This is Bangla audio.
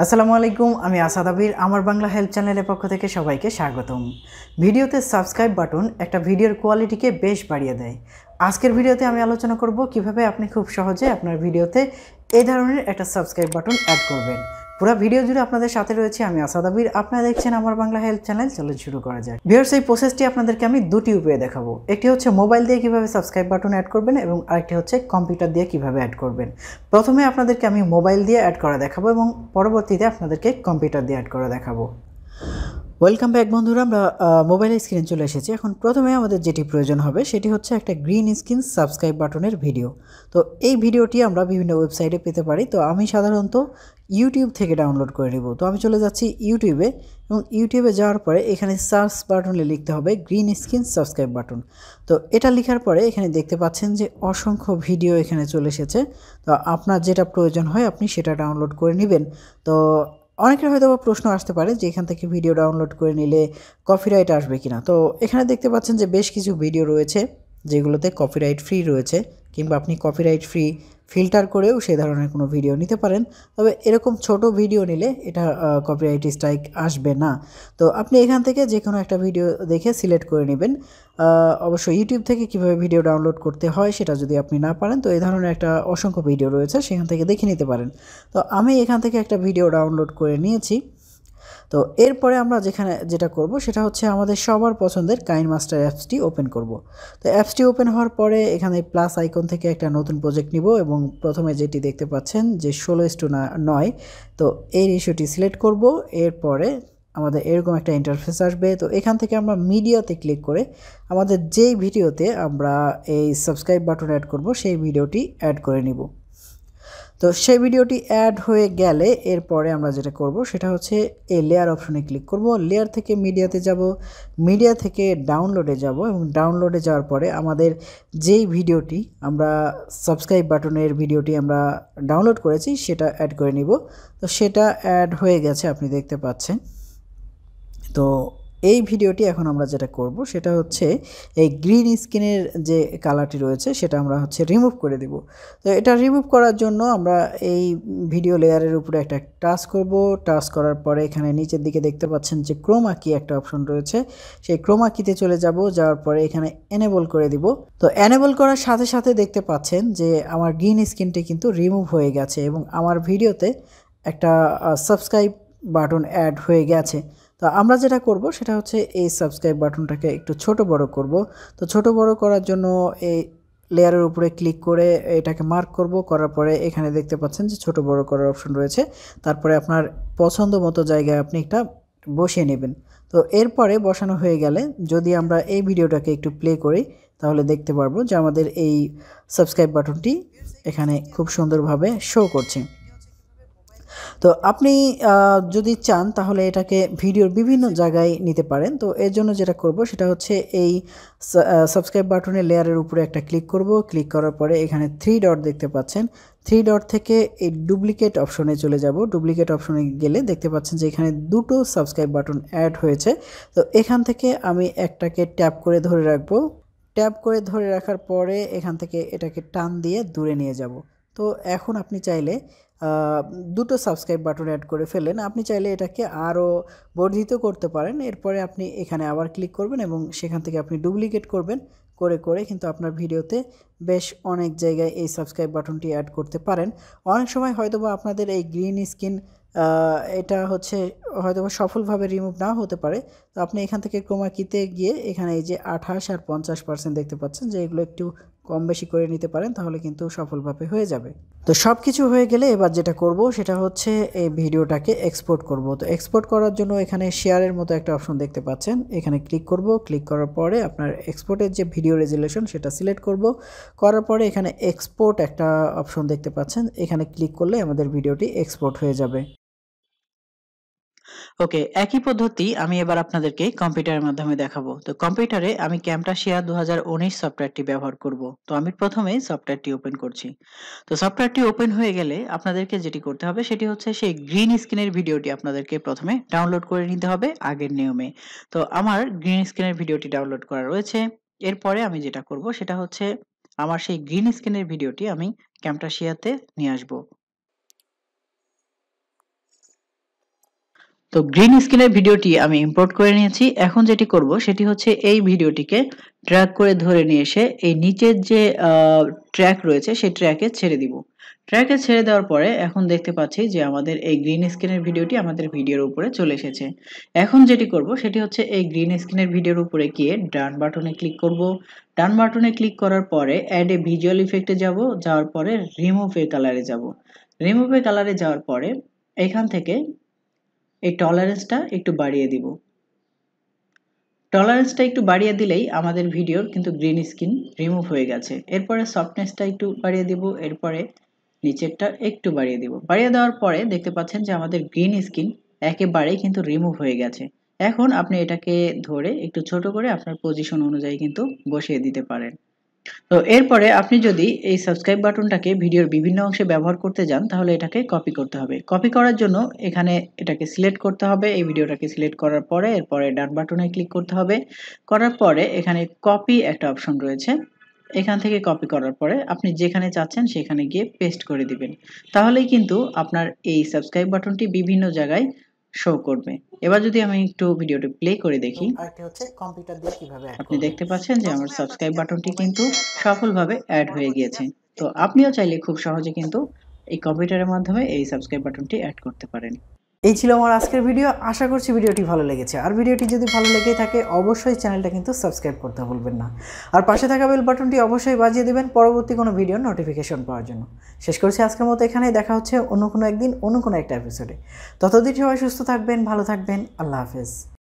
আসসালামু আলাইকুম, আমি আসাদ আবির। আমার বাংলা হেল্প চ্যানেলের পক্ষ থেকে সবাইকে স্বাগতম। ভিডিওতে সাবস্ক্রাইব বাটন একটা ভিডিওর কোয়ালিটিকে বেশ বাড়িয়ে দেয়। আজকের ভিডিওতে আমি আলোচনা করব কিভাবে আপনি খুব সহজে আপনার ভিডিওতে এই ধরনের একটা সাবস্ক্রাইব বাটন অ্যাড করবেন। পুরো ভিডিও জুড়ে আপনাদের সাথে রয়েছে আমি আসাদ আবির। আপনারা দেখছেন আমার বাংলা হেল্প চ্যানেল। চলো শুরু করা যায়। ভিউয়ার্স, এই প্রসেসটি আপনাদেরকে আমি দুটি উপায়ে দেখাবো। একটি হচ্ছে মোবাইল দিয়ে কিভাবে সাবস্ক্রাইব বাটন অ্যাড করবেন এবং আরেকটি হচ্ছে কম্পিউটার দিয়ে কিভাবে অ্যাড করবেন। প্রথমে আপনাদেরকে আমি মোবাইল দিয়ে অ্যাড করা দেখাবো এবং পরবর্তীতে আপনাদেরকে কম্পিউটার দিয়ে অ্যাড করা দেখাবো। ওয়েলকাম ব্যাক বন্ধুরা, আমরা মোবাইলের স্ক্রিনে চলে এসেছি। এখন প্রথমে আমাদের যেটি প্রয়োজন হবে সেটি হচ্ছে একটা গ্রিন স্ক্রিন সাবস্ক্রাইব বাটনের ভিডিও। তো এই ভিডিওটি আমরা বিভিন্ন ওয়েবসাইটে পেতে পারি। তো আমি সাধারণত ইউটিউব থেকে ডাউনলোড করে নেব। তো আমি চলে যাচ্ছি ইউটিউবে এবং ইউটিউবে যাওয়ার পরে এখানে সার্চ বাটনে লিখতে হবে গ্রিন স্ক্রিন সাবস্ক্রাইব বাটন। তো এটা লেখার পরে এখানে দেখতে পাচ্ছেন যে অসংখ্য ভিডিও এখানে চলে এসেছে। তো আপনার যেটা প্রয়োজন হয় আপনি সেটা ডাউনলোড করে নেবেন। তো অনেকের হয়তো প্রশ্ন আসতে পারে যে এখান থেকে ভিডিও ডাউনলোড করে নিলে কপিরাইট আসবে কিনা। তো এখানে দেখতে পাচ্ছেন যে বেশ কিছু ভিডিও রয়েছে যেগুলোতে কপিরাইট ফ্রি রয়েছে, কিংবা আপনি কপিরাইট ফ্রি ফিল্টার করেও সে ধরনের কোনো ভিডিও নিতে পারেন। তবে এরকম ছোট ভিডিও নিলে এটা কপিরাইট স্ট্রাইক আসবে না। তো আপনি এখান থেকে যে কোনো একটা ভিডিও দেখে সিলেক্ট করে নেবেন। অবশ্যই ইউটিউব থেকে কিভাবে ভিডিও ডাউনলোড করতে হয় সেটা যদি আপনি না পারেন, তো এই ধরনের একটা অসংখ্য ভিডিও রয়েছে, সেখান থেকে দেখে নিতে পারেন। তো আমি এখান থেকে একটা ভিডিও ডাউনলোড করে নিয়েছি। তো এরপরে আমরা যেটা করব সেটা হচ্ছে আমাদের সবার পছন্দের কাইনমাস্টার অ্যাপসটি ওপেন করব। তো অ্যাপসটি ওপেন হওয়ার পরে এখানে প্লাস আইকন থেকে একটা নতুন প্রজেক্ট নিব এবং প্রথমে যেটি দেখতে পাচ্ছেন যে 16:9, তো এই রেশিওটি সিলেক্ট করব। এরপরে আমাদের এরকম একটা ইন্টারফেস আসবে। তো এখান থেকে আমরা মিডিয়াতে ক্লিক করে আমাদের যেই ভিডিওতে আমরা এই সাবস্ক্রাইব বাটন অ্যাড করব সেই ভিডিওটি অ্যাড করে নিব। তো সেই ভিডিওটি অ্যাড হয়ে গেলে এরপরে আমরা যেটা করব সেটা হচ্ছে এই লেয়ার অপশনে ক্লিক করব। লেয়ার থেকে মিডিয়াতে যাব, মিডিয়া থেকে ডাউনলোডে যাব এবং ডাউনলোডে যাওয়ার পরে আমাদের যেই ভিডিওটি আমরা সাবস্ক্রাইব বাটনের ভিডিওটি আমরা ডাউনলোড করেছি সেটা অ্যাড করে নিব। তো সেটা অ্যাড হয়ে গেছে, আপনি দেখতে পাচ্ছেন। তো এই ভিডিওটি এখন আমরা যেটা করব সেটা হচ্ছে এই গ্রিন স্ক্রিনের যে কালারটি রয়েছে সেটা আমরা হচ্ছে রিমুভ করে দেব। তো এটা রিমুভ করার জন্য আমরা এই ভিডিও লেয়ারের উপরে একটা টাচ করব। টাচ করার পরে এখানে নিচের দিকে দেখতে পাচ্ছেন যে ক্রোমা কি একটা অপশন রয়েছে, সেই ক্রোমা কিতে চলে যাব। যাওয়ার পরে এখানে এনেবল করে দিব। তো এনেবল করার সাথে সাথে দেখতে পাচ্ছেন যে আমার গ্রিন স্ক্রিনটি কিন্তু রিমুভ হয়ে গেছে এবং আমার ভিডিওতে একটা সাবস্ক্রাইব বাটন অ্যাড হয়ে গেছে। তো আমরা যেটা করব সেটা হচ্ছে এই সাবস্ক্রাইব বাটনটাকে একটু ছোট বড় করব। তো ছোট বড় করার জন্য এই লেয়ারের উপরে ক্লিক করে এটাকে মার্ক করব। করার পরে এখানে দেখতে পাচ্ছেন যে ছোট বড় করার অপশন রয়েছে। তারপরে আপনার পছন্দ মতো জায়গায় আপনি একটা বসিয়ে নেবেন। তো এরপরে বসানো হয়ে গেলে যদি আমরা এই ভিডিওটাকে একটু প্লে করি তাহলে দেখতে পারবো যে আমাদের এই সাবস্ক্রাইব বাটনটি এখানে খুব সুন্দরভাবে শো করছে। তো আপনি যদি চান তাহলে এটাকে ভিডিওর বিভিন্ন জায়গায় নিতে পারেন। তো এর জন্য যেটা করব সেটা হচ্ছে এই সাবস্ক্রাইব বাটনের লেয়ারের উপরে একটা ক্লিক করব। ক্লিক করার পরে এখানে 3 ডট দেখতে পাচ্ছেন। 3 ডট থেকে এই ডুপ্লিকেট অপশনে চলে যাব। ডুপ্লিকেট অপশনে গেলে দেখতে পাচ্ছেন যে এখানে দুটো সাবস্ক্রাইব বাটন অ্যাড হয়েছে। তো এখান থেকে আমি একটাকে ট্যাপ করে ধরে রাখবো। ট্যাপ করে ধরে রাখার পরে এখান থেকে এটাকে টান দিয়ে দূরে নিয়ে যাব। তো এখন আপনি চাইলে দুটো সাবস্ক্রাইব বাটন অ্যাড করে ফেলেন। আপনি চাইলে এটাকে আরও বর্ধিত করতে পারেন। এরপরে আপনি এখানে আবার ক্লিক করবেন এবং সেখান থেকে আপনি ডুপ্লিকেট করবেন। করে করে কিন্তু আপনার ভিডিওতে বেশ অনেক জায়গায় এই সাবস্ক্রাইব বাটনটি অ্যাড করতে পারেন। অনেক সময় হয়তোবা আপনাদের এই গ্রিন স্ক্রিন এটা হচ্ছে হয়তোবা সফলভাবে রিমুভ নাও হতে পারে। তো আপনি এখান থেকে ক্রোমা কিতে গিয়ে এখানে এই যে 28 আর 50% দেখতে পাচ্ছেন যে এগুলো একটু কম বেশি করে নিতে পারেন, তাহলে কিন্তু সফলভাবে হয়ে যাবে। তো সব কিছু হয়ে গেলে এবার যেটা করব সেটা হচ্ছে এই ভিডিওটাকে এক্সপোর্ট করব। তো এক্সপোর্ট করার জন্য এখানে শেয়ারের মতো একটা অপশন দেখতে পাচ্ছেন, এখানে ক্লিক করব। ক্লিক করার পরে আপনার এক্সপোর্টের যে ভিডিও রেজুলেশন সেটা সিলেক্ট করব। করার পরে এখানে এক্সপোর্ট একটা অপশন দেখতে পাচ্ছেন, এখানে ক্লিক করলে আমাদের ভিডিওটি এক্সপোর্ট হয়ে যাবে। ওকে, একই পদ্ধতি আমি এবার আপনাদেরকে কম্পিউটারের মাধ্যমে দেখাবো। তো কম্পিউটারে আমি ক্যামটাশিয়া 2019 সফটওয়্যারটি ব্যবহার করব। তো আমি প্রথমে সফটওয়্যারটি ওপেন করছি। তো সফটওয়্যারটি ওপেন হয়ে গেলে আপনাদেরকে যেটি করতে হবে সেটি হচ্ছে সেই গ্রিন স্ক্রিনের ভিডিওটি আপনাদেরকে প্রথমে ডাউনলোড করে নিতে হবে আগের নিয়মে। তো আমার গ্রিন স্ক্রিনের ভিডিওটি ডাউনলোড করা রয়েছে। এরপরে আমি যেটা করব সেটা হচ্ছে আমার সেই গ্রিন স্ক্রিনের ভিডিওটি আমি ক্যামটাশিয়াতে নিয়ে আসবো। তো গ্রিন স্ক্রিনের ভিডিওটি আমি ইম্পোর্ট করে নিয়েছি। এখন যেটি করব সেটি হচ্ছে এই ভিডিওটিকে ড্র্যাগ করে ধরে নিয়ে এসে এই নিচের যে ট্র্যাক রয়েছে সেই ট্র্যাকে ছেড়ে দিব। ট্র্যাকে ছেড়ে দেওয়ার পরে এখন দেখতে পাচ্ছি যে আমাদের এই গ্রিন স্ক্রিনের ভিডিওটি আমাদের ভিডিওর উপরে চলে এসেছে। এখন যেটি করব সেটি হচ্ছে এই গ্রিন স্ক্রিনের ভিডিওর উপরে গিয়ে ডান বাটনে ক্লিক করব। ডান বাটনে ক্লিক করার পরে অ্যাড এ ভিজুয়াল ইফেক্টে যাব, যাওয়ার পরে রিমুভ এ কালারে যাব। রিমুভ এ কালারে যাওয়ার পরে এখান থেকে এই টলারেন্সটা একটু বাড়িয়ে দিব। টলারেন্সটা একটু বাড়িয়ে দিলেই আমাদের ভিডিওর কিন্তু গ্রিন স্ক্রিন রিমুভ হয়ে গেছে। এরপরে সফটনেসটা একটু বাড়িয়ে দিব, এরপরে নিচেরটা একটু বাড়িয়ে দিব। বাড়িয়ে দেওয়ার পরে দেখতে পাচ্ছেন যে আমাদের গ্রিন স্ক্রিন একেবারেই কিন্তু রিমুভ হয়ে গেছে। এখন আপনি এটাকে ধরে একটু ছোট করে আপনার পজিশন অনুযায়ী কিন্তু বসিয়ে দিতে পারেন। তো এরপরে আপনি যদি এই সাবস্ক্রাইব বাটনটাকে ভিডিওর বিভিন্ন অংশে ব্যবহার করতে যান তাহলে এটাকে কপি করতে হবে। কপি করার জন্য এখানে এটাকে সিলেক্ট করতে হবে, এই ভিডিওটাকে সিলেক্ট করার পরে এরপরে ডান বাটনে ক্লিক করতে হবে। করার পরে এখানে কপি একটা অপশন রয়েছে, এখান থেকে কপি করার পরে আপনি যেখানে চাচ্ছেন সেখানে গিয়ে পেস্ট করে দিবেন। তাহলেই কিন্তু আপনার এই সাবস্ক্রাইব বাটনটি বিভিন্ন জায়গায় শো করবে। এবার যদি আমি একটু ভিডিওটি প্লে করে দেখি, আরেকটি হচ্ছে কম্পিউটার দিয়ে কিভাবে অ্যাড আপনি করবেন। দেখতে পাচ্ছেন যে আমার প্রথমে আপনার সাবস্ক্রাইব যেটা বাটনটি মোবাইল কিন্তু দিয়ে অ্যাড করা হবে, সফলভাবে অ্যাড হয়ে পরবর্তী গিয়েছে। ধাপ তো আপনিও চাইলে খুব সহজে কিন্তু এই কম্পিউটারের মাধ্যমে এই সাবস্ক্রাইব বাটনটি অ্যাড করতে পারেন। এই ছিল আমার আজকের ভিডিও। আশা করছি ভিডিওটি ভালো লেগেছে। আর ভিডিওটি যদি ভালো লেগে থাকে অবশ্যই চ্যানেলটা কিন্তু সাবস্ক্রাইব করতে ভুলবেন না। আর পাশে থাকা বেল বাটনটি অবশ্যই বাজিয়ে দেবেন পরবর্তী কোনো ভিডিওর নোটিফিকেশন পাওয়ার জন্য। শেষ করছি আজকের মতো এখানেই। দেখা হচ্ছে অন্য কোনো একদিন অন্য কোনো একটা এপিসোডে। ততদিন সবাই সুস্থ থাকবেন, ভালো থাকবেন। আল্লাহ হাফেজ।